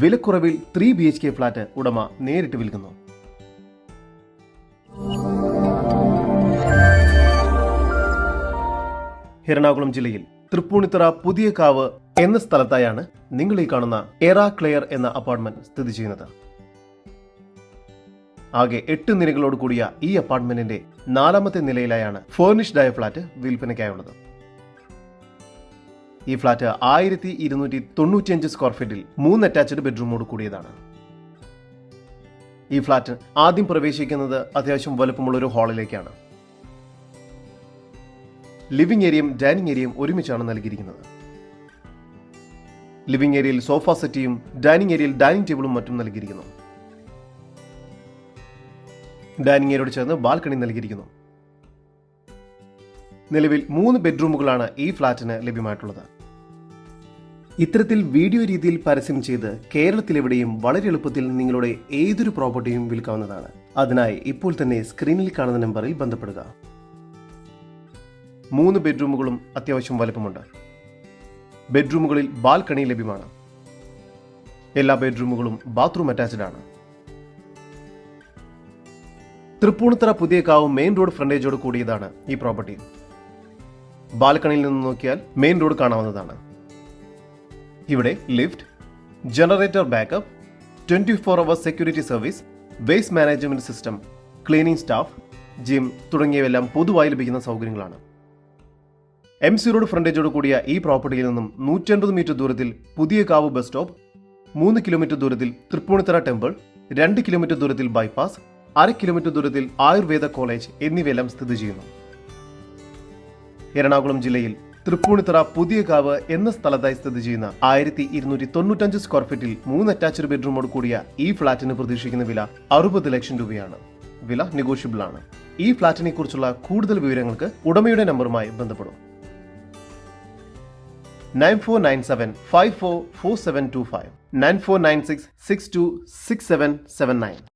വിലക്കുറവിൽ 3 BHK flat ഉടമ നേരിട്ട് വിൽക്കുന്നു. എറണാകുളം ജില്ലയിൽ തൃപ്പൂണിത്തുറ പുതിയകാവ് എന്ന സ്ഥലത്തായാണ് നിങ്ങൾ ഈ കാണുന്ന എറാ ക്ലെയർ എന്ന അപ്പാർട്ട്മെന്റ് സ്ഥിതി ചെയ്യുന്നത്. ആകെ 8 നിലകളോട് കൂടിയ ഈ അപ്പാർട്ട്മെന്റിന്റെ 4ാമത്തെ നിലയിലായാണ് ഫേർണിഷ്ഡ് ആയ ഫ്ളാറ്റ് വിൽപ്പനയ്ക്കായുള്ളത്. ഈ ഫ്ളാറ്റ് 1295 സ്ക്വയർ ഫീറ്റിൽ 3 അറ്റാച്ച്ഡ് ബെഡ്റൂമോട് കൂടിയതാണ്. ഈ ഫ്ളാറ്റ് ആദ്യം പ്രവേശിക്കുന്നത് അത്യാവശ്യം വലുപ്പമുള്ള ഒരു ഹാളിലേക്കാണ്. ലിവിംഗ് ഏരിയയും ഡൈനിങ് ഏരിയയും ഒരുമിച്ചാണ് നൽകിയിരിക്കുന്നത്. ലിവിംഗ് ഏരിയയിൽ സോഫ സെറ്റിയും ഡൈനിങ് ഏരിയയിൽ ഡൈനിങ് ടേബിളും മറ്റും നൽകിയിരിക്കുന്നു. ഡൈനിങ് ഏരിയയോട് ചേർന്ന് ബാൽക്കണി നൽകിയിരിക്കുന്നു. നിലവിൽ 3 ബെഡ്റൂമുകളാണ് ഈ ഫ്ളാറ്റിന് ലഭ്യമായിട്ടുള്ളത്. ഇത്തരത്തിൽ വീഡിയോ രീതിയിൽ പരസ്യം ചെയ്ത് കേരളത്തിലെവിടെയും വളരെ എളുപ്പത്തിൽ നിങ്ങളുടെ ഏതൊരു പ്രോപ്പർട്ടിയും വിൽക്കാവുന്നതാണ്. അതിനായി ഇപ്പോൾ തന്നെ സ്ക്രീനിൽ കാണുന്ന നമ്പറിൽ ബന്ധപ്പെടുക. 3 ബെഡ്റൂമുകളും അത്യാവശ്യം വലുപ്പമുണ്ട്. ബെഡ്റൂമുകളിൽ ബാൽക്കണി ലഭ്യമാണ്. എല്ലാ ബെഡ്റൂമുകളും ബാത്റൂം അറ്റാച്ച്ഡ് ആണ്. തൃപ്പൂണിത്തുറ പുതിയകാവ് മെയിൻ റോഡ് ഫ്രണ്ടേജോട് കൂടിയതാണ് ഈ പ്രോപ്പർട്ടി. ബാൽക്കണിയിൽ നിന്ന് നോക്കിയാൽ മെയിൻ റോഡ് കാണാവുന്നതാണ്. ഇവിടെ lift, generator backup, 24 hours security service, waste management system, cleaning staff, gym തുടങ്ങിയവയെല്ലാം പൊതുവായി ലഭിക്കുന്ന സൗകര്യങ്ങളാണ്. MC റോഡ് ഫ്രണ്ടേജോട് കൂടിയ ഈ പ്രോപ്പർട്ടിയിൽ നിന്നും 150 മീറ്റർ ദൂരത്തിൽ പുതിയകാവ് ബസ് സ്റ്റോപ്പ്, 3 കിലോമീറ്റർ ദൂരത്തിൽ തൃപ്പൂണിത്തുറ ടെമ്പിൾ, 2 കിലോമീറ്റർ ദൂരത്തിൽ ബൈപ്പാസ്, 1/2 കിലോമീറ്റർ ദൂരത്തിൽ ആയുർവേദ കോളേജ് എന്നിവയെല്ലാം സ്ഥിതി ചെയ്യുന്നു. എറണാകുളം ജില്ലയിൽ തൃപ്പൂണിത്തുറ പുതിയകാവ് എന്ന സ്ഥലത്തായി സ്ഥിതി ചെയ്യുന്ന 1295 സ്ക്വയർ ഫീറ്റിൽ 3 അറ്റാച്ച്ഡ് ബെഡ്റൂമോട് കൂടിയ ഈ ഫ്ളാറ്റിന് പ്രതീക്ഷിക്കുന്ന വില 60 ലക്ഷം രൂപയാണ്. വില നെഗോഷ്യബിൾ ആണ്. ഈ ഫ്ളാറ്റിനെ കുറിച്ചുള്ള കൂടുതൽ വിവരങ്ങൾക്ക് ഉടമയുടെ നമ്പറുമായി ബന്ധപ്പെടും. 9497544725 9496626779.